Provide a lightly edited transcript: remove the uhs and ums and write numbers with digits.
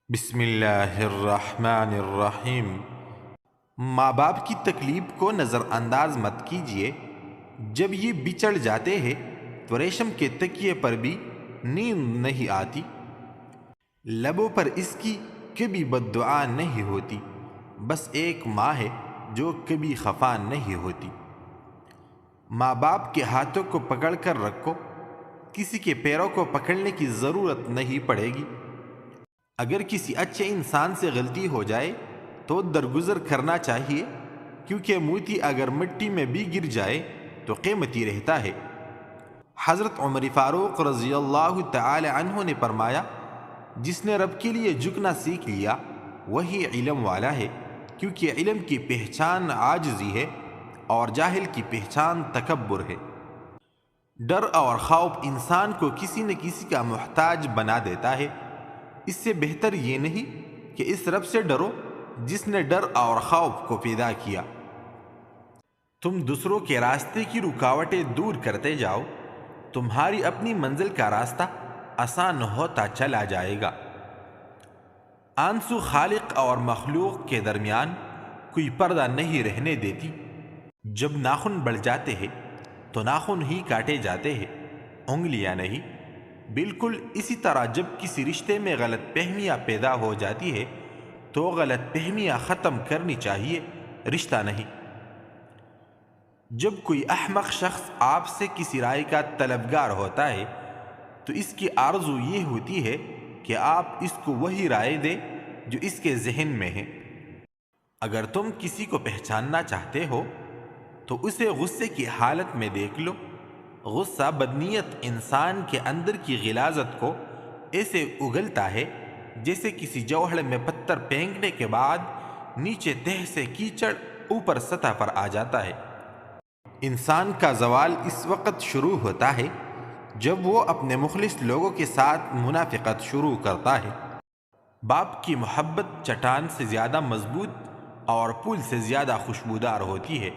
بسم اللہ الرحمن الرحیم۔ ماں باپ کی تکلیف کو نظر انداز مت کیجیے۔ جب یہ بچڑ جاتے ہیں تو ریشم کے تکیے پر بھی نیند نہیں آتی، لبوں پر اس کی کبھی بد دعا نہیں ہوتی۔ بس ایک ماں ہے جو کبھی خفا نہیں ہوتی۔ ماں باپ کے ہاتھوں کو پکڑ کر رکھو، کسی کے پیروں کو پکڑنے کی ضرورت نہیں پڑے گی۔ اگر کسی اچھے انسان سے غلطی ہو جائے تو درگزر کرنا چاہیے، کیونکہ موتی اگر مٹی میں بھی گر جائے تو قیمتی رہتا ہے۔ حضرت عمر فاروق رضی اللہ تعالی عنہ نے فرمایا، جس نے رب کے لیے جھکنا سیکھ لیا وہی علم والا ہے، کیونکہ علم کی پہچان عاجزی ہے اور جاہل کی پہچان تکبر ہے۔ ڈر اور خوف انسان کو کسی نہ کسی کا محتاج بنا دیتا ہے۔ اس سے بہتر یہ نہیں کہ اس رب سے ڈرو جس نے ڈر اور خوف کو پیدا کیا۔ تم دوسروں کے راستے کی رکاوٹیں دور کرتے جاؤ، تمہاری اپنی منزل کا راستہ آسان ہوتا چلا جائے گا۔ آنسو خالق اور مخلوق کے درمیان کوئی پردہ نہیں رہنے دیتی۔ جب ناخن بڑھ جاتے ہیں تو ناخن ہی کاٹے جاتے ہیں، انگلیاں نہیں۔ بالکل اسی طرح جب کسی رشتے میں غلط فہمیاں پیدا ہو جاتی ہے تو غلط فہمیاں ختم کرنی چاہیے، رشتہ نہیں۔ جب کوئی احمق شخص آپ سے کسی رائے کا طلبگار ہوتا ہے تو اس کی آرزو یہ ہوتی ہے کہ آپ اس کو وہی رائے دیں جو اس کے ذہن میں ہے۔ اگر تم کسی کو پہچاننا چاہتے ہو تو اسے غصے کی حالت میں دیکھ لو۔ غصہ بدنیت انسان کے اندر کی غلاظت کو ایسے اگلتا ہے جیسے کسی جوہر میں پتھر پھینکنے کے بعد نیچے تہہ سے کیچڑ اوپر سطح پر آ جاتا ہے۔ انسان کا زوال اس وقت شروع ہوتا ہے جب وہ اپنے مخلص لوگوں کے ساتھ منافقت شروع کرتا ہے۔ باپ کی محبت چٹان سے زیادہ مضبوط اور پھول سے زیادہ خوشبودار ہوتی ہے۔